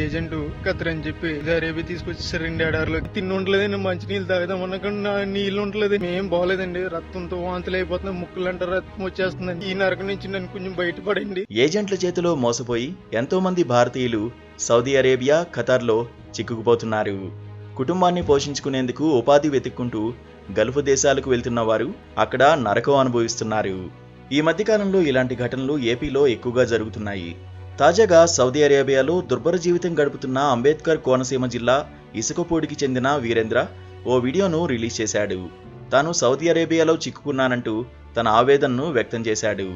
Agent కత్తరని చెప్పి అరేబి తీసుకొచ్చేసారండి. ఎడారిలో తిండి ఉండలేదండి, మంచి నీళ్ళు తాగుదామన్నా కానీ నీళ్ళు ఉండలేదు. ఏం బాగోలేదండి, రక్తంతో వాంతులు అయిపోతుంది, ముక్కులంటే రక్తం వచ్చేస్తుందండి. ఈ నరకం నుంచి నన్ను కొంచెం బయటపడండి. ఏజెంట్ల చేతిలో మోసపోయి ఎంతో మంది భారతీయులు సౌదీ అరేబియా, ఖతార్లో చిక్కుకుపోతున్నారు. కుటుంబాన్ని పోషించుకునేందుకు ఉపాధి వెతుక్కుంటూ గల్ఫ్ దేశాలకు వెళ్తున్న వారు అక్కడ నరకం అనుభవిస్తున్నారు. ఈ మధ్యకాలంలో ఇలాంటి ఘటనలు ఏపీలో ఎక్కువగా జరుగుతున్నాయి. తాజాగా సౌదీ అరేబియాలో దుర్భర జీవితం గడుపుతున్న అంబేద్కర్ కోనసీమ జిల్లా ఇసుకపూడికి చెందిన వీరేంద్ర ఓ వీడియోను రిలీజ్ చేశాడు. తాను సౌదీ అరేబియాలో చిక్కుకున్నానంటూ తన ఆవేదనను వ్యక్తం చేశాడు.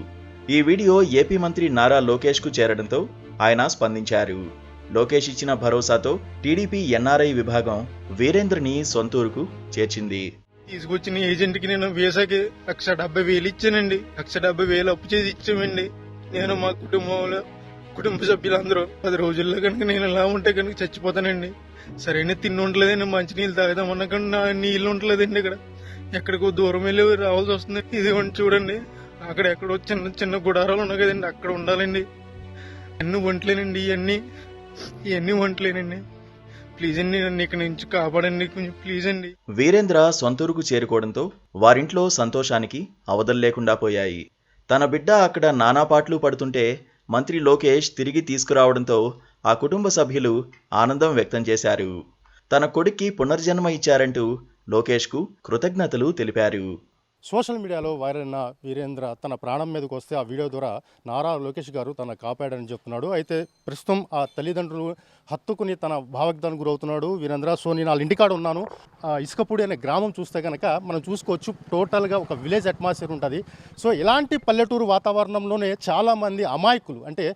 ఈ వీడియో ఏపీ మంత్రి నారా లోకేష్కు చేరడంతో ఆయన స్పందించారు. లోకేష్ ఇచ్చిన భరోసాతో టీడీపీ ఎన్ఆర్ఐ విభాగం వీరేంద్రని సొంతూరుకు చేర్చింది. తీసుకొచ్చిన ఏజెంట్ కి నేను వీసాకి 1,70,000 ఇచ్చానండి. 1,70,000 అప్పు చేసి ఇచ్చామండి. నేను మా కుటుంబ సభ్యులందరూ 10 రోజుల్లో కనుక నేను ఇలా ఉంటే కనుక చచ్చిపోతానండి. సరైన తిండి ఉండలేదండి, మంచి నీళ్ళు తాగుదామన్నా కానీ నీళ్ళు ఉండలేదండి. ఇక్కడ ఎక్కడికో దూరం వెళ్ళి రావాల్సి వస్తుంది. ఇది చూడండి, అక్కడ ఎక్కడో చిన్న చిన్న గుడారాలు ఉన్నాయి కదండి, అక్కడ ఉండాలండి. అన్ని వంటలేనండి, ఇవన్నీ వంటలేనండి. ప్లీజ్ అండి, నన్ను ఇక్కడ నుంచి కాపాడండి, కొంచెం ప్లీజ్ అండి. వీరేంద్ర సొంతూరుకు చేరుకోవడంతో వారింట్లో సంతోషానికి అవధులు లేకుండా పోయాయి. తన బిడ్డ అక్కడ నానాపాట్లు పడుతుంటే మంత్రి లోకేష్ తిరిగి తీసుకురావడంతో ఆ కుటుంబ సభ్యులు ఆనందం వ్యక్తం చేశారు. తన కొడుక్కి పునర్జన్మ ఇచ్చారంటూ లోకేష్కు కృతజ్ఞతలు తెలిపారు. సోషల్ మీడియాలో వైరల్ అయిన వీరేంద్ర తన ప్రాణం మీదకి వస్తే ఆ వీడియో ద్వారా నారా లోకేష్ గారు తన కాపాడని చెప్తున్నాడు. అయితే ప్రస్తుతం ఆ తల్లిదండ్రులు హత్తుకుని తన భావోద్వేగానికి గురవుతున్నాడు వీరేంద్ర. సో నేను వాళ్ళ ఇంటికాడ ఉన్నాను. ఇసుకపూడి అనే గ్రామం చూస్తే కనుక మనం చూసుకోవచ్చు, టోటల్గా ఒక విలేజ్ అట్మాస్ఫియర్ ఉంటుంది. సో ఇలాంటి పల్లెటూరు వాతావరణంలోనే చాలామంది అమాయకులు, అంటే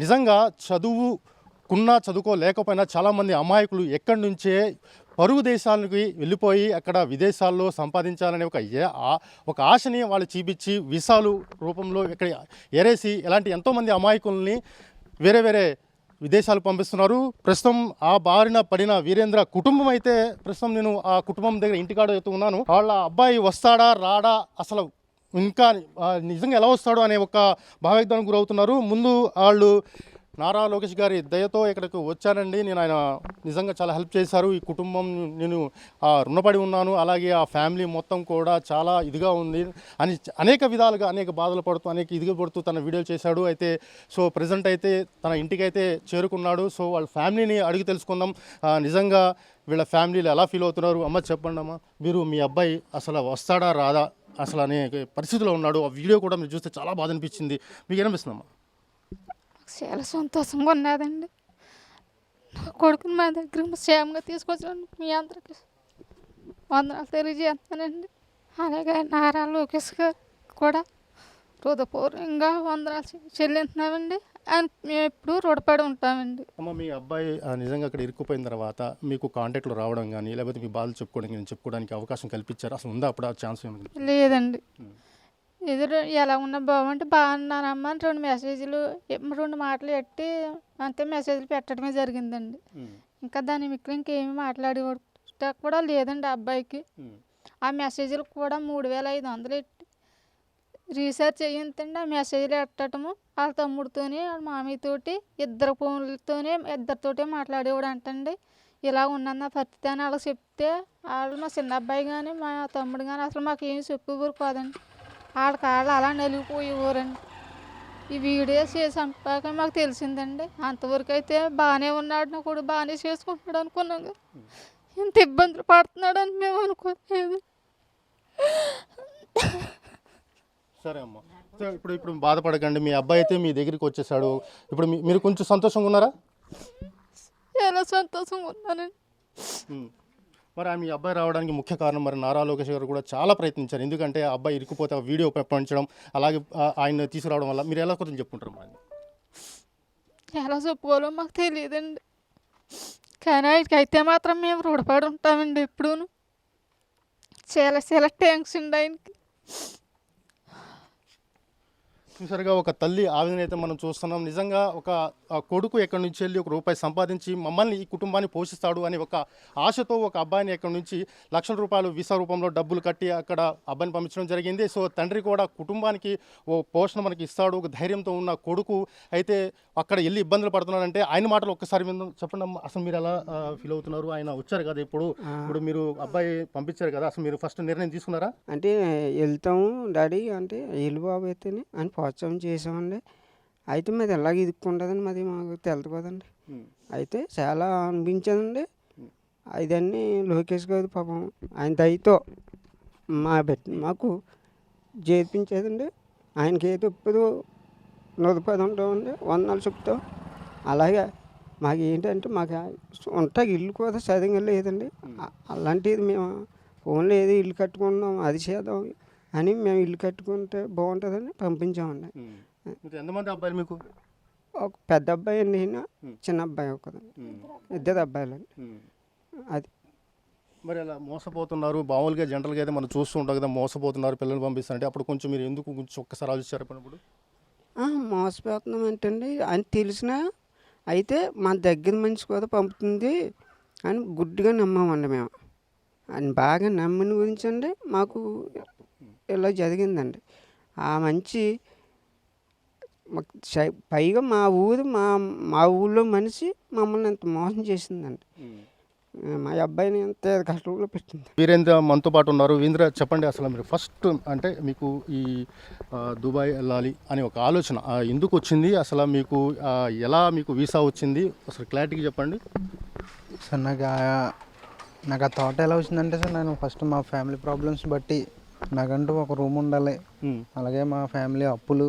నిజంగా చదువుకోలేకపోయినా చాలామంది అమాయకులు ఎక్కడి నుంచే పరుగు దేశాలకు వెళ్ళిపోయి అక్కడ విదేశాల్లో సంపాదించాలనే ఒక ఆశని వాళ్ళు చూపించి వీసాలు రూపంలో ఇక్కడ ఎరేసి ఇలాంటి ఎంతోమంది అమాయకుల్ని వేరే విదేశాలు పంపిస్తున్నారు. ప్రస్తుతం ఆ బారిన పడిన వీరేంద్ర కుటుంబం అయితే ప్రస్తుతం నేను ఆ కుటుంబం దగ్గర ఇంటికాడ ఉన్నాను. వాళ్ళ అబ్బాయి వస్తాడా రాడా, అసలు ఇంకా నిజంగా ఎలా వస్తాడో అనే ఒక భావోద్వేగానికి గురవుతున్నారు. ముందు వాళ్ళు నారా లోకేష్ గారి దయతో ఇక్కడికి వచ్చానండి. నేను ఆయన నిజంగా చాలా హెల్ప్ చేశారు. ఈ కుటుంబం నేను రుణపడి ఉన్నాను. అలాగే ఆ ఫ్యామిలీ మొత్తం కూడా చాలా ఇదిగా ఉంది అని అనేక విధాలుగా అనేక బాధలు పడుతూ ఇదిగా పడుతూ తన వీడియోలు చేశాడు. అయితే సో ప్రజెంట్ అయితే తన ఇంటికి అయితే చేరుకున్నాడు. సో వాళ్ళ ఫ్యామిలీని అడిగి తెలుసుకుందాం, నిజంగా వీళ్ళ ఫ్యామిలీలు ఎలా ఫీల్ అవుతున్నారు. అమ్మ చెప్పండి అమ్మ, మీరు మీ అబ్బాయి అసలు వస్తాడా రాదా అసలు అనే పరిస్థితిలో ఉన్నాడు. ఆ వీడియో కూడా మీరు చూస్తే చాలా బాధ అనిపించింది. మీకు ఏమనిపిస్తుందమ్మా? చాలా సంతోషంగా ఉన్నదండి. నా కొడుకుని మా దగ్గర క్షేమంగా తీసుకొచ్చాను. మీ అందరికీ వందనాలు తెలియజేస్తానండి. అలాగే నారా లోకేష్ గారు కూడా హృదయపూర్వకంగా వందనాలు చెల్లిస్తున్నామండి. ఆయన మేము ఎప్పుడు రుణపడి ఉంటామండి. అమ్మ, మీ అబ్బాయి నిజంగా అక్కడ ఇరుక్కుపోయిన తర్వాత మీకు కాంటాక్ట్లో రావడం కానీ లేకపోతే మీ బాధలు చెప్పుకోవడానికి అవకాశం కల్పించారు? అసలు ఉందా అప్పుడు ఆ ఛాన్స్? లేదండి. ఎదురు ఎలా ఉన్నా బాగుంటే బాగున్నానమ్మా అని 2 మెసేజ్లు 2 మాటలు పెట్టి అంతే మెసేజ్లు పెట్టడమే జరిగిందండి. ఇంకా దాని మిక్కిలి ఇంకేమీ మాట్లాడి కూడా లేదండి. అబ్బాయికి ఆ మెసేజ్లు కూడా 3,500 పెట్టి రీసెర్చ్ చేయించండి. ఆ మెసేజ్లు పెట్టడము వాళ్ళ తమ్ముడితోని వాళ్ళ మామయ్యతోటి ఇద్దరితోటే మాట్లాడేవాడు అంటండి. ఇలా ఉన్నది పరిస్థితి అని వాళ్ళకి చెప్తే వాళ్ళు మా చిన్న అబ్బాయి కానీ మా తమ్ముడు కానీ అసలు మాకు ఏమి చెప్పేవారు కాదండి. వాళ్ళ అలా నలిగిపోయేవారండి. ఈ వీడియో చేసి చంపాక మాకు తెలిసిందండి. అంతవరకు అయితే బాగానే ఉన్నాడు, నా కూడా బాగానే చేసుకుంటున్నాడు అనుకున్నాం కదా, ఇంత ఇబ్బందులు పడుతున్నాడని మేము అనుకోలేదు. సరే అమ్మ, ఇప్పుడు బాధపడకండి. మీ అబ్బాయి అయితే మీ దగ్గరికి వచ్చేసాడు. ఇప్పుడు మీరు కొంచెం సంతోషంగా ఉన్నారా? చాలా సంతోషంగా ఉన్నానండి. మరి మీ అబ్బాయి రావడానికి ముఖ్య కారణం మరి నారా లోకేష్ గారు కూడా చాలా ప్రయత్నించారు. ఎందుకంటే ఆ అబ్బాయి ఇరుక్కుపోతే ఆ వీడియో పంపించడం, అలాగే ఆయన తీసుకురావడం వల్ల మీరు ఎలా కొంచెం చెప్పుకుంటారు? ఎలా చెప్పుకోవాలో మాకు తెలియదండి. కానీ ఆయనకైతే మాత్రం మేము రుణపడి ఉంటామండి ఎప్పుడూ. చాలా థ్యాంక్స్ అండి ఆయనకి. చూసారుగా ఒక తల్లి ఆవేదన అయితే మనం చూస్తున్నాం. నిజంగా ఒక కొడుకు ఎక్కడి నుంచి వెళ్ళి ₹1 సంపాదించి మమ్మల్ని ఈ కుటుంబాన్ని పోషిస్తాడు అని ఒక ఆశతో ఒక అబ్బాయిని ఎక్కడి నుంచి లక్షల రూపాయలు వీసా రూపంలో డబ్బులు కట్టి అక్కడ అబ్బాయిని పంపించడం జరిగింది. సో తండ్రి కూడా కుటుంబానికి ఓ పోషణ మనకి ఇస్తాడు, ఒక ధైర్యంతో ఉన్న కొడుకు అయితే అక్కడ వెళ్ళి ఇబ్బందులు పడుతున్నాడంటే ఆయన మాటలు ఒక్కసారి విందాం. చెప్పండి అమ్మా, అసలు మీరు ఎలా ఫీల్ అవుతున్నారు? ఆయన వచ్చారు కదా ఇప్పుడు మీరు అబ్బాయి పంపించారు కదా, అసలు మీరు ఫస్ట్ నిర్ణయం తీసుకున్నారా? అంటే వెళ్తాము డాడీ అంటే వెళ్ళు బాబు అయితేనే అని ప్రోత్సాహం చేసామండి. అయితే మాది ఎలాగ ఇదిక్కుంటుందని మాది మాకు తెలుసు కదండి. అయితే చాలా అనిపించిందండి. ఇదన్నీ లోకేష్ గారు పాపం ఆయన దయతో మాకు చేర్పించేదండి. ఆయనకి ఏదో ఇప్పుడు నొదపది ఉంటామండి, వందనాలు చెప్తాం. అలాగే మాకు ఏంటంటే మాకు ఉంటాకి ఇల్లు కూడా సరిగ్గా లేదండి. అలాంటిది మేము ఫోన్లో ఏదో ఇల్లు కట్టుకుందాం అది చేద్దాం అని మేము ఇల్లు కట్టుకుంటే బాగుంటుందని పంపించామండి. ఎంతమంది అబ్బాయిలు మీకు? ఒక పెద్ద అబ్బాయి అండి, ఈయన చిన్న అబ్బాయి ఒకదండి, ఇద్దరు అబ్బాయిలండి. అది మరి అలా మోసపోతున్నారు మామూలుగా జనరల్గా అయితే మనం చూస్తూ ఉంటాం కదా, మోసపోతున్నారు పిల్లలు పంపిస్తారంటే అప్పుడు కొంచెం మీరు ఎందుకు కొంచెం ఒక్కసారి ఆలోచించారు ఇప్పుడు? మోసపోతున్నాం ఏంటండి అని తెలిసినా అయితే మా దగ్గర మనిషి కూడా పంపుతుంది అని గుడ్డిగా నమ్మామండి మేము. అని బాగా నమ్మిన గురించి అండి మాకు ఇలా జరిగిందండి. ఆ మంచి పైగా మా ఊళ్ళో మనిషి మమ్మల్ని ఎంత మోసం చేసిందండి. మా అబ్బాయిని ఎంత కష్టంలో పెట్టింది. వీరేంద్ర మనతో పాటు ఉన్నారు. వీరేంద్ర, చెప్పండి అసలు మీరు ఫస్ట్ అంటే మీకు ఈ దుబాయ్ వెళ్ళాలి అనే ఒక ఆలోచన ఎందుకు వచ్చింది? అసలు మీకు ఎలా మీకు వీసా వచ్చింది? అసలు క్లారిటీగా చెప్పండి సార్. నాకు ఆ థాట్ ఎలా వచ్చిందంటే సార్, నేను ఫస్ట్ మా ఫ్యామిలీ ప్రాబ్లమ్స్ బట్టి నాకంటూ ఒక రూమ్ ఉండాలి, అలాగే మా ఫ్యామిలీ అప్పులు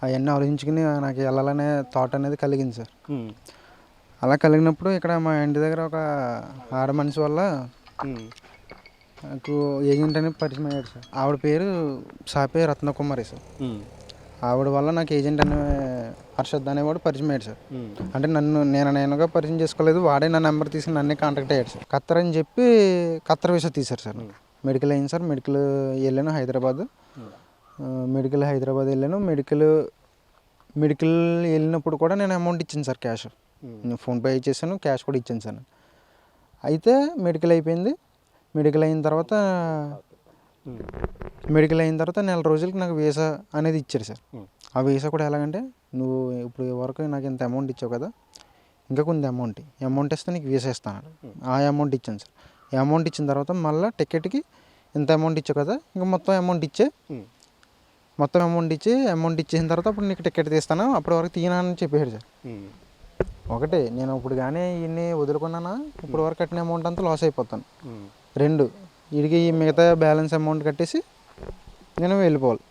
అవన్నీ ఆలోచించుకుని నాకు వెళ్ళాలనే థాట్ అనేది కలిగింది సార్. అలా కలిగినప్పుడు ఇక్కడ మా ఇంటి దగ్గర ఒక ఆడ మనిషి వల్ల నాకు ఏజెంట్ అనేది పరిచయం అయ్యాడు సార్. ఆవిడ పేరు సాపే రత్నకుమారి సార్. ఆవిడ వల్ల నాకు ఏజెంట్ అనే హర్షద్ అనేవాడు పరిచయం అయ్యాడు సార్. అంటే నేనుగా పరిచయం చేసుకోలేదు, వాడే నా నెంబర్ తీసుకుని నన్నే కాంటాక్ట్ అయ్యాడు సార్. ఖత్తర్ అని చెప్పి ఖత్తర్ వీసా తీశారు సార్. మెడికల్ అయింది సార్. మెడికల్ వెళ్ళాను హైదరాబాద్. మెడికల్ హైదరాబాద్ వెళ్ళాను. మెడికల్ వెళ్ళినప్పుడు కూడా నేను అమౌంట్ ఇచ్చాను సార్, క్యాష్. నేను ఫోన్పే ఇచ్చేసాను, క్యాష్ కూడా ఇచ్చాను సార్. అయితే మెడికల్ అయిపోయింది. మెడికల్ అయిన తర్వాత నెల రోజులకి నాకు వీసా అనేది ఇచ్చారు సార్. ఆ వీసా కూడా ఎలాగంటే, నువ్వు ఇప్పుడు వరకు నాకు ఇంత అమౌంట్ ఇచ్చావు కదా, ఇంకా కొంత అమౌంట్ ఇస్తే నీకు వీసా ఇస్తాను. ఆ అమౌంట్ ఇచ్చాను సార్. ఈ అమౌంట్ ఇచ్చిన తర్వాత మళ్ళీ టికెట్కి ఇంత అమౌంట్ ఇచ్చావు కదా, ఇంకా మొత్తం అమౌంట్ ఇచ్చేసిన తర్వాత అప్పుడు నీకు టికెట్ తీస్తాను, అప్పటి వరకు తీయనని చెప్పాడు సార్. ఒకటి, నేను ఇప్పుడు కానీ ఇన్ని వదులుకున్నానా, ఇప్పుడు వరకు కట్టిన అమౌంట్ అంతా లాస్ అయిపోతాను. 2, వీడికి మిగతా బ్యాలెన్స్ అమౌంట్ కట్టేసి నేను వెళ్ళిపోవాలి.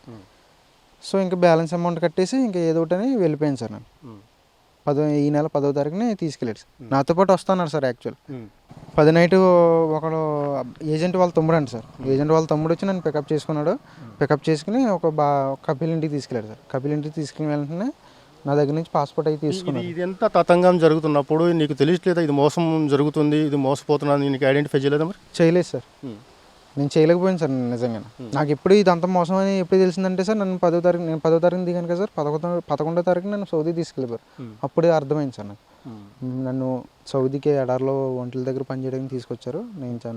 సో ఇంకా బ్యాలెన్స్ అమౌంట్ కట్టేసి ఇంకా ఏదో ఒకటి అని వెళ్ళిపోయాను సార్. నేను ఈ నెల 10వ తారీఖుని తీసుకెళ్ళాడు సార్. నాతో పాటు వస్తున్నారు సార్. యాక్చువల్ 10 నైట్ ఒకడు ఏజెంట్ వాళ్ళ తమ్ముడు అండి సార్. ఏజెంట్ వాళ్ళ తమ్ముడు వచ్చి నన్ను పికప్ చేసుకున్నాడు. పికప్ చేసుకుని ఒక కపిల్ ఇంటికి తీసుకెళ్ళాడు సార్. కపిల్ ఇంటికి తీసుకెళ్ళిన వెంటనే నా దగ్గర నుంచి పాస్పోర్ట్ అయితే తీసుకున్నాను. ఇది ఎంత తతంగం జరుగుతున్నప్పుడు నీకు తెలియట్లేదా ఇది మోసం జరుగుతుంది, ఇది మోసపోతున్నాను, నీకు ఐడెంటిఫై చేయలేదా? మరి చేయలేదు సార్. నేను చేయలేకపోయాను సార్ నిజంగా. నాకు ఎప్పుడు ఇదంతా మోసం అని ఎప్పుడు తెలిసిందంటే సార్, నేను 10వ తారీఖు దిగాను కదా సార్. 11వ తారీఖు నన్ను సౌదీ తీసుకెళ్ళిపోయారు. అప్పుడే అర్థమైంది సార్ నాకు. నన్ను సౌదీకి ఎడార్లో ఒంటల దగ్గర పనిచేయడానికి తీసుకొచ్చారు.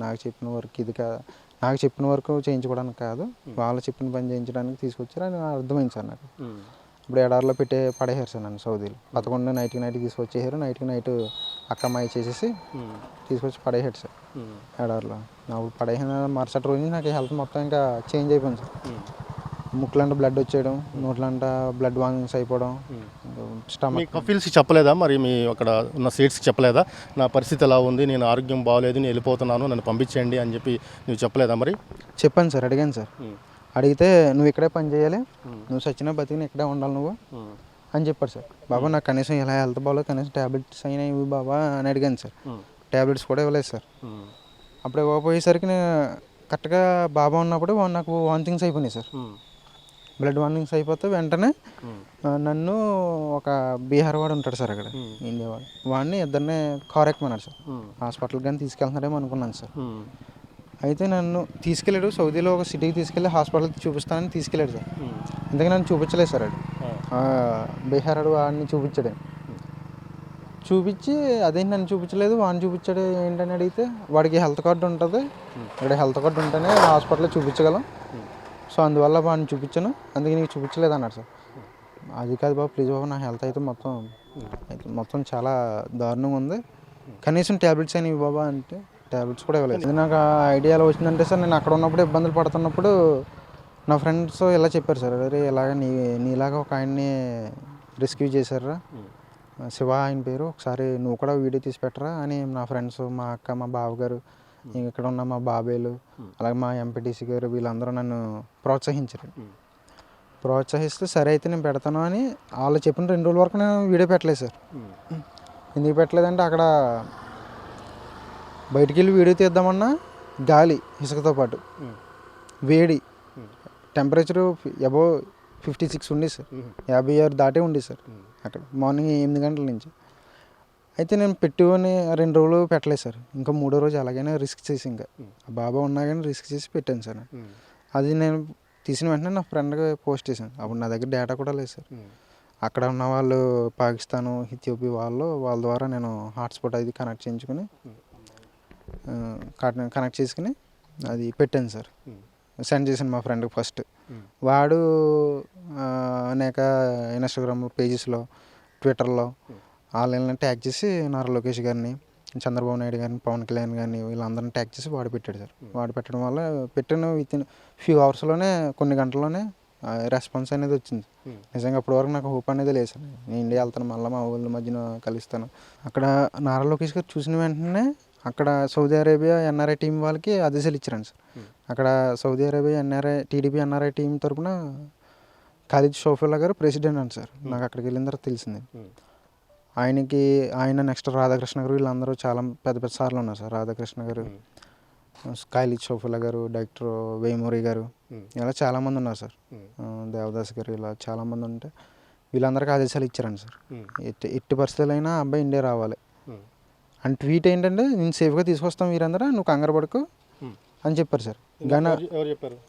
నాకు చెప్పిన వర్క్ ఇది కాదు, నాకు చెప్పిన వర్క్ చేయించుకోవడానికి కాదు, వాళ్ళు చెప్పిన పని చేయించడానికి తీసుకొచ్చారు అని అర్థమైంది సార్ నాకు. ఇప్పుడు ఎడార్లో పడేసారు సార్ నన్ను సౌదీలో. 11 నైట్కి తీసుకొచ్చేసారు. నైట్ అక్కమ్మాయి చేసేసి తీసుకొచ్చి పడేసాడు సార్ ఎడార్లో. నాకు పడేసిన మరుసటి రోజు నాకు హెల్త్ మొత్తం ఇంకా చేంజ్ అయిపోయింది సార్. ముక్కులంటే బ్లడ్ వచ్చేయడం, నోట్లంట బ్లడ్ వామిటింగ్స్ అయిపోవడం, స్టమక్. కఫిల్స్ చెప్పలేదా మరి మీ అక్కడ ఉన్న సీట్స్కి చెప్పలేదా నా పరిస్థితి ఎలా ఉంది, నేను ఆరోగ్యం బాగోలేదు, నేను వెళ్ళిపోతున్నాను, నన్ను పంపించేయండి అని చెప్పి నువ్వు చెప్పలేదా? మరి చెప్పాను సార్, అడిగాను సార్. అడిగితే నువ్వు ఇక్కడే పని చేయాలి, నువ్వు సచిన బతికిన ఇక్కడే ఉండాలి నువ్వు అని చెప్పారు సార్. బాబా నాకు కనీసం ఇలా హెల్త్ బాగోలేదు, కనీసం ట్యాబ్లెట్స్ అయినా ఇవి బాబా అని అడిగాను సార్. ట్యాబ్లెట్స్ కూడా ఇవ్వలేదు సార్. అప్పుడు ఇవ్వకపోయేసరికి నేను కరెక్ట్గా బాబా ఉన్నప్పుడు నాకు వామిటింగ్స్ అయిపోయినాయి సార్. బ్లడ్ వామిటింగ్స్ అయిపోతే వెంటనే నన్ను ఒక బీహార్ వాడు ఉంటాడు సార్ అక్కడ, ఇండియా వాడు, వాడిని ఇద్దరిని కార్ ఎక్కమన్నాడు సార్. హాస్పిటల్కి కానీ తీసుకెళ్తున్నాడేమో అనుకున్నాను సార్. అయితే నన్ను తీసుకెళ్ళాడు సౌదీలో ఒక సిటీకి తీసుకెళ్ళి హాస్పిటల్కి చూపిస్తానని తీసుకెళ్ళాడు సార్. ఇంతకీ నన్ను చూపించలేదు సార్ అది. బీహార్ వాడిని చూపించాడు. చూపించి అదేంటి నన్ను చూపించలేదు వాడిని చూపించాడు ఏంటని అడిగితే వాడికి హెల్త్ కార్డు ఉంటుంది, ఇక్కడ హెల్త్ కార్డు ఉంటేనే హాస్పిటల్లో చూపించగలం, సో అందువల్ల వాడిని చూపించాను, అందుకే నీకు చూపించలేదు అన్నాడు సార్. అది కాదు బాబు, ప్లీజ్ బాబు, నా హెల్త్ అయితే మొత్తం చాలా దారుణంగా ఉంది, కనీసం ట్యాబ్లెట్స్ అయినా ఇవ్వు బాబా అంటే ట్యాబ్లెట్స్ కూడా ఇవ్వలేదు. ఇది నాకు ఐడియా ఎలా వచ్చిందంటే సార్, నేను అక్కడ ఉన్నప్పుడు ఇబ్బందులు పడుతున్నప్పుడు నా ఫ్రెండ్స్ ఇలా చెప్పారు సార్, అరే ఇలాగ నీలాగా ఒక ఆయన్ని రెస్క్యూ చేశారా శివ ఆయన పేరు, ఒకసారి నువ్వు కూడా వీడియో తీసి పెట్టరా అని నా ఫ్రెండ్స్, మా అక్క, మా బావగారు, ఇక్కడ ఉన్న మా బాబాయ్లు, అలాగే మా ఎంపీటీసీ గారు వీళ్ళందరూ నన్ను ప్రోత్సహించారు. ప్రోత్సహిస్తే సరే అయితే నేను పెడతాను అని వాళ్ళు చెప్పిన 2 రోజుల వరకు నేను వీడియో పెట్టలేదు సార్. ఎందుకు పెట్టలేదంటే అక్కడ బయటికి వెళ్ళి వీడియో తీద్దామన్నా గాలి ఇసుకతో పాటు వేడి, టెంపరేచరు అబోవ్ 56 ఉంది సార్, 56 దాటే ఉంది సార్ అక్కడ మార్నింగ్ 8 గంటల నుంచి. అయితే నేను పెట్టుకొని 2 రోజులు పెట్టలేదు సార్, ఇంకా 3వ రోజు అలాగైనా రిస్క్ చేసి ఇంకా బాబా ఉన్నా కానీ రిస్క్ చేసి పెట్టాను సార్. అది నేను తీసిన వెంటనే నా ఫ్రెండ్కి పోస్ట్ చేశాను, అప్పుడు నా దగ్గర డేటా కూడా లేదు సార్. అక్కడ ఉన్న వాళ్ళు పాకిస్తాను, ఇథియోపియా వాళ్ళ ద్వారా నేను హాట్స్పాట్ అది కనెక్ట్ చేసుకుని అది పెట్టాను సార్, సెండ్ చేశాను మా ఫ్రెండ్కి ఫస్ట్. వాడు అనేక ఇన్స్టాగ్రామ్ పేజెస్లో, ట్విట్టర్లో వాళ్ళని ట్యాగ్ చేసి నారా లోకేష్ గారిని, చంద్రబాబు నాయుడు గారిని, పవన్ కళ్యాణ్ గారిని వీళ్ళందరిని ట్యాగ్ చేసి వాడు పెట్టాడు సార్. వాడు పెట్టడం వల్ల పెట్టిన విత్ ఇన్ ఫ్యూ అవర్స్లోనే, కొన్ని గంటల్లోనే రెస్పాన్స్ అనేది వచ్చింది. నిజంగా అప్పటి వరకు నాకు హోప్ అనేది లేదు సార్, నేను ఇండియా వెళ్తాను, మళ్ళీ మా ఊళ్ళ మధ్యన కలుస్తాను. అక్కడ నారా లోకేష్ గారు చూసిన వెంటనే అక్కడ సౌదీ అరేబియా ఎన్ఆర్ఐ టీం వాళ్ళకి ఆదేశాలు ఇచ్చారండి సార్. అక్కడ Saudi Arabia TDP NRI team తరఫున ఖాలిద్ షోఫుల్లా గారు ప్రెసిడెంట్ అండి సార్. నాకు అక్కడికి వెళ్ళిన తర్వాత తెలిసింది. ఆయన నెక్స్ట్ రాధాకృష్ణ గారు వీళ్ళందరూ చాలా పెద్ద సార్లు ఉన్నారు సార్. రాధాకృష్ణ గారు, ఖాలిద్ షోఫుల్లా గారు, డైరెక్టర్ వేమూరి గారు, ఇలా చాలామంది ఉన్నారు సార్. దేవదాస్ గారు, ఇలా చాలామంది ఉంటే వీళ్ళందరికీ ఆదేశాలు ఇచ్చారండి సార్. ఎట్టి పరిస్థితులైనా అబ్బాయి ఇండియా రావాలి అండ్ ట్వీట్ ఏంటంటే, నేను సేఫ్గా తీసుకొస్తాం మీరందరూ, నువ్వు కంగారు పడుకో అని చెప్పారు సార్.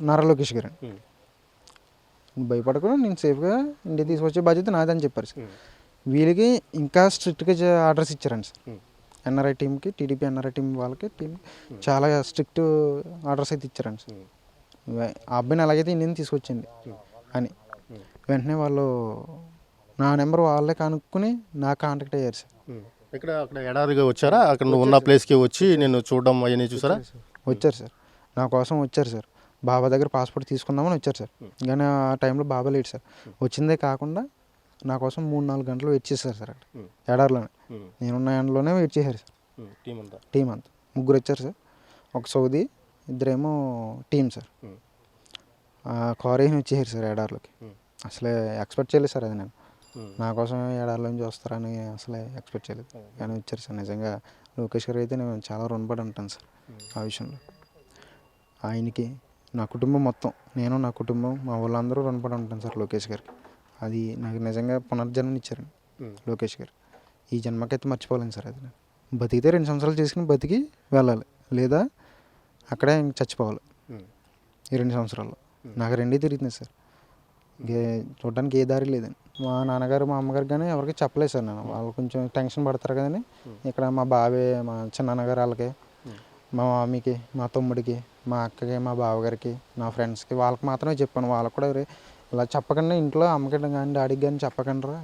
నారా లోకేష్ గారు నువ్వు భయపడకు, నేను సేఫ్గా ఇండియా తీసుకొచ్చే బాధ్యత నాదని చెప్పారు సార్. వీళ్ళకి ఇంకా స్ట్రిక్ట్గా ఆర్డర్స్ ఇచ్చారండి సార్. ఎన్ఆర్ఐ టీంకి, టీడీపీ ఎన్ఆర్ఐ టీం వాళ్ళకి చాలా స్ట్రిక్ట్ ఆర్డర్స్ అయితే ఇచ్చారండి సార్. ఆ అబ్బాయిని అలాగైతే ఇండియన్ తీసుకొచ్చింది అని వెంటనే వాళ్ళు నా నెంబర్ వాళ్ళే కనుక్కొని నాకు కాంటాక్ట్ అయ్యారు సార్. అక్కడ ఎడారిగా వచ్చారా? అక్కడ నువ్వు ఉన్న ప్లేస్కి వచ్చి నేను చూడడం అవన్నీ చూసారా? వచ్చారు సార్, నా కోసం వచ్చారు సార్. బాబా దగ్గర పాస్పోర్ట్ తీసుకుందామని వచ్చారు సార్. కానీ ఆ టైంలో బాబా లేట్ సార్. వచ్చిందే కాకుండా నా కోసం 3-4 గంటలు వెయిట్ చేశారు సార్ అక్కడ ఎడారిలోనే. నేనున్న ఎండలోనే వెయిట్ చేశారు సార్. టీం అంతా 3 వచ్చారు సార్. ఒక సౌదీ, 2 టీం సార్. కార్ వేసి వచ్చేసారు సార్ ఎడారిలోకి. అసలే ఎక్స్పెక్ట్ చేయలేదు సార్ అది. నేను నా కోసం ఎడారిలో నుంచి వస్తారని అసలే ఎక్స్పెక్ట్ చేయలేదు, కానీ వచ్చారు సార్. నిజంగా లోకేష్ గారు అయితే నేను చాలా రుణపడి ఉంటాను సార్ ఆ విషయంలో. ఆయనకి, నా కుటుంబం మొత్తం, నేను నా కుటుంబం, మా వాళ్ళందరూ రుణపడి ఉంటాను సార్ లోకేష్ గారికి. అది నాకు నిజంగా పునర్జన్మని ఇచ్చారండి లోకేష్ గారు. ఈ జన్మకైతే మర్చిపోలేను సార్ అది. బతికితే 2 సంవత్సరాలు చేసుకుని బతికి వెళ్ళాలి, లేదా అక్కడే ఇంక చచ్చిపోవాలి ఈ 2 సంవత్సరాల్లో. నాకు 2 తిరుగుతుంది సార్, చూడడానికి ఏ దారి లేదండి. మా నాన్నగారు, మా అమ్మగారు కానీ ఎవరికి చెప్పలేదు సార్. నేను వాళ్ళు కొంచెం టెన్షన్ పడతారు కదని ఇక్కడ మా బాబాయ్, మా చిన్నాన్నగారు వాళ్ళకి, మా మమ్మీకి, మా తమ్ముడికి, మా అక్కకి, మా బావగారికి, నా ఫ్రెండ్స్కి, వాళ్ళకి మాత్రమే చెప్పాను. వాళ్ళకి కూడా ఇలా చెప్పకుండా ఇంట్లో అమ్మకి కానీ డాడీకి కానీ చెప్పకుండా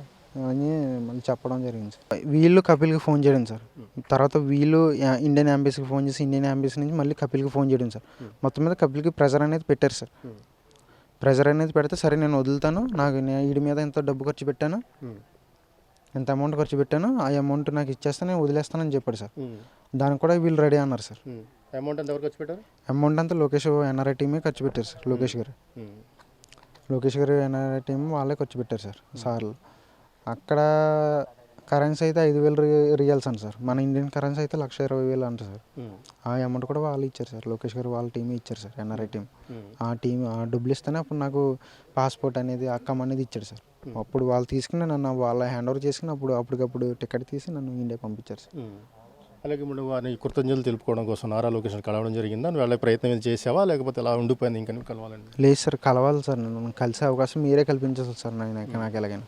అని మళ్ళీ చెప్పడం జరిగింది సార్. వీళ్ళు కపిల్కి ఫోన్ చేయడం సార్. తర్వాత వీళ్ళు ఇండియన్ ఎంబసీకి ఫోన్ చేసి, ఇండియన్ ఎంబసీ నుంచి మళ్ళీ కపిల్కి ఫోన్ చేయడం సార్. మొత్తం మీద కపిల్కి ప్రెజర్ అనేది పెట్టారు సార్. ప్రెజర్ అనేది పెడితే సరే నేను వదులుతాను, నాకు వీడి మీద ఎంత డబ్బు ఖర్చు పెట్టాను, ఎంత అమౌంట్ ఖర్చు పెట్టాను, ఆ అమౌంట్ నాకు ఇచ్చేస్తే నేను వదిలేస్తానని చెప్పాడు సార్. దానికి కూడా వీళ్ళు రెడీ అన్నారు సార్. అమౌంట్ అంతా లోకేష్ ఎన్ఆర్ఐ టీమే ఖర్చు పెట్టారు సార్. లోకేష్ గారు ఎన్ఆర్ఐ టీం వాళ్ళే ఖర్చు పెట్టారు సార్. సార్లు అక్కడ కరెన్సీ అయితే 5,000 రియల్స్ అంట సార్. మన ఇండియన్ కరెన్సీ అయితే 1,20,000 అంట సార్. ఆ అమౌంట్ కూడా వాళ్ళు ఇచ్చారు సార్. లోకేష్ గారు వాళ్ళ టీమే ఇచ్చారు సార్, ఎన్ఆర్ఐ టీం. ఆ డబ్బులు ఇస్తేనే అప్పుడు నాకు పాస్పోర్ట్ అనేది, అక్కమ్ అనేది ఇచ్చాడు సార్. అప్పుడు వాళ్ళు తీసుకుని నన్ను వాళ్ళ హ్యాండ్ ఓవర్ చేసుకుని అప్పటికప్పుడు టికెట్ తీసి నన్ను ఇండియా పంపించారు సార్. అలాగే మనం వారిని కృతజ్ఞతలు తెలుపుకోవడం కోసం నారా లోకేష్ కలవడం జరిగిందా? నువ్వు వెళ్ళే ప్రయత్నం ఏది చేసావా, లేకపోతే అలా ఉండిపోయింది ఇంకా నువ్వు కలవాలని? లేదు సార్, కలవాలి సార్, నన్ను కలిసే అవకాశం మీరే కల్పించాలి సార్ నాకు ఎలాగైనా.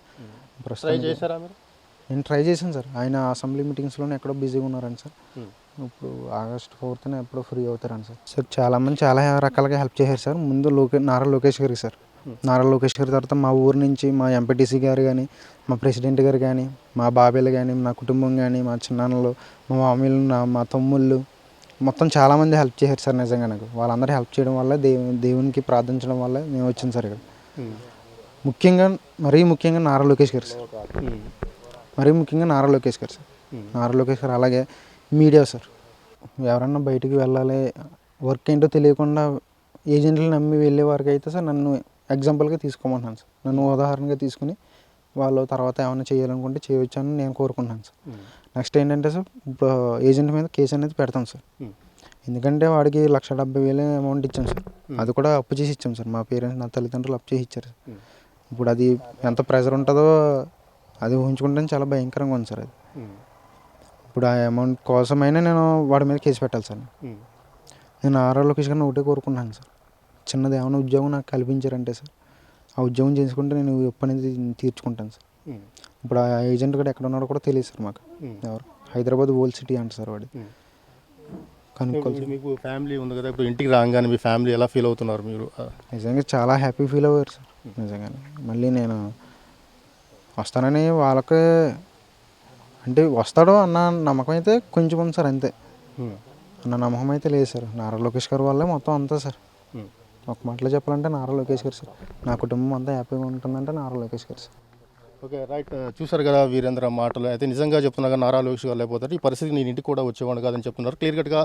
ట్రై ప్రస్తుతం చేశారా మీరు? నేను ట్రై చేశాను సార్. ఆయన అసెంబ్లీ మీటింగ్స్లోనే ఎక్కడో బిజీగా ఉన్నారని సార్. ఇప్పుడు ఆగస్ట్ 4th ఎప్పుడో ఫ్రీ అవుతారని సార్. సార్ చాలామంది చాలా రకాలుగా హెల్ప్ చేశారు సార్. ముందు నారా లోకేష్ గారికి సార్, నారా లోకేష్ గారి తర్వాత మా ఊరు నుంచి మా ఎంపీటీసీ గారు కానీ, మా ప్రెసిడెంట్ గారు కానీ, మా బాబాయ్లు కానీ, నా కుటుంబం కానీ, మా చిన్నాన్నలు, మా మామీలు, మా తమ్ముళ్ళు మొత్తం చాలామంది హెల్ప్ చేశారు సార్. నిజంగా నాకు వాళ్ళందరూ హెల్ప్ చేయడం వల్ల దేవునికి ప్రార్థించడం వల్ల మేము వచ్చింది సార్ ఇక్కడ. మరీ ముఖ్యంగా నారా లోకేష్ గారు సార్, మరీ ముఖ్యంగా నారా లోకేష్ గారు సార్. నారా లోకేష్ గారు, అలాగే మీడియా సార్. ఎవరన్నా బయటికి వెళ్ళాలి, వర్క్ ఏంటో తెలియకుండా ఏజెంట్లు నమ్మి వెళ్ళే వారికి అయితే సార్ నన్ను ఎగ్జాంపుల్గా తీసుకోమంటున్నాను సార్. నన్ను ఉదాహరణగా తీసుకుని వాళ్ళు తర్వాత ఏమైనా చేయాలనుకుంటే చేయవచ్చు అని నేను కోరుకుంటున్నాను సార్. నెక్స్ట్ ఏంటంటే సార్, ఇప్పుడు ఏజెంట్ మీద కేసు అనేది పెడతాం సార్. ఎందుకంటే వాడికి 1,70,000 అమౌంట్ ఇచ్చాం సార్. అది కూడా అప్పు చేసి ఇచ్చాం సార్. మా పేరెంట్స్, నా తల్లిదండ్రులు అప్పు చేసి ఇచ్చారు సార్. ఇప్పుడు అది ఎంత ప్రెషర్ ఉంటుందో అది ఊహించుకుంటే చాలా భయంకరంగా ఉంది సార్. అది ఇప్పుడు ఆ అమౌంట్ కోసమైనా నేను వాడి మీద కేసు పెట్టాలి సార్. నేను నారా లోకేష్ గారిని ఒకటే కోరుకున్నాను సార్, చిన్నది ఏమైనా ఉద్యోగం నాకు కల్పించారంటే సార్, ఆ ఉద్యోగం చేసుకుంటే నేను ఎప్పు అనేది తీర్చుకుంటాను సార్. ఇప్పుడు ఆ ఏజెంట్ కూడా ఎక్కడ ఉన్నాడో కూడా తెలియదు సార్ మాకు. ఎవరు హైదరాబాద్ ఓల్డ్ సిటీ అంట సార్ వాడి. ఇప్పుడు మీకు ఫ్యామిలీ ఉంది కదా, ఇప్పుడు ఇంటికి రాగానే మీ ఫ్యామిలీ ఎలా ఫీల్ అవుతున్నారు మీరు? నిజంగా చాలా హ్యాపీ ఫీల్ అవ్వారు సార్. నిజంగానే మళ్ళీ నేను వస్తానని వాళ్ళకే అంటే వస్తాడో అన్న నమ్మకం అయితే కొంచెం ఉంది సార్, అంతే. అన్న నమ్మకం అయితే లేదు సార్. నారా లోకేష్ గారి వల్లే మొత్తం అంతా సార్. ఒక మాటలో చెప్పాలంటే నారా లోకేష్ గారు సార్. నా కుటుంబం అంతా హ్యాపీగా ఉంటుందంటే నారా లోకేష్ గారు సార్. Okay, right. చూసారు కదా వీరేంద్ర మాటలు. అయితే నిజంగా చెప్తున్నా, నారా లోకేష్ గారు లేకపోతే ఈ పరిస్థితి నేను ఇంటికి కూడా వచ్చేవాడు కాదని చెప్తున్నారు. క్లియర్ కట్గా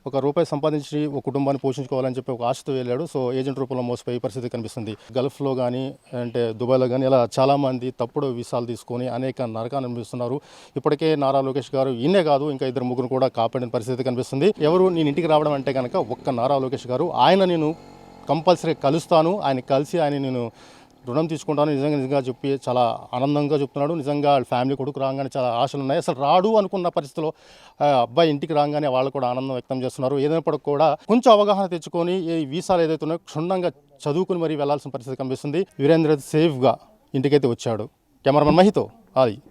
₹1 సంపాదించి ఒక కుటుంబాన్ని పోషించుకోవాలని చెప్పి ఒక ఆశతో వెళ్ళాడు. సో ఏజెంట్ రూపంలో మోసపోయి పరిస్థితి కనిపిస్తుంది. గల్ఫ్లో కానీ అంటే దుబాయ్లో కానీ ఇలా చాలామంది తప్పుడు వీసాలు తీసుకొని అనేక నరకాన్ని అనిపిస్తున్నారు. ఇప్పటికే నారా లోకేష్ గారు ఈయనే కాదు, ఇంకా 2-3 కూడా కాపాడిన పరిస్థితి కనిపిస్తుంది. ఎవరు నేను ఇంటికి రావడం అంటే కనుక ఒక్క నారా లోకేష్ గారు. ఆయన నేను కంపల్సరీ కలుస్తాను, ఆయన కలిసి ఆయన నేను రుణం తీసుకుంటాను నిజంగా చెప్పి చాలా ఆనందంగా చెప్తున్నాడు. నిజంగా వాళ్ళ ఫ్యామిలీ కొడుకు రాగానే చాలా ఆశలు ఉన్నాయి. అసలు రాడు అనుకున్న పరిస్థితిలో అబ్బాయి ఇంటికి రాగానే వాళ్ళు కూడా ఆనందం వ్యక్తం చేస్తున్నారు. ఏదైనప్పటికీ కూడా కొంచెం అవగాహన తెచ్చుకొని ఈ వీసాలు ఏదైతే ఉన్నాయో క్షుణ్ణంగా చదువుకుని మరీ వెళ్లాల్సిన పరిస్థితి కనిపిస్తుంది. వీరేంద్ర సేఫ్గా ఇంటికైతే వచ్చాడు. కెమెరామెన్ మహితో ఆది.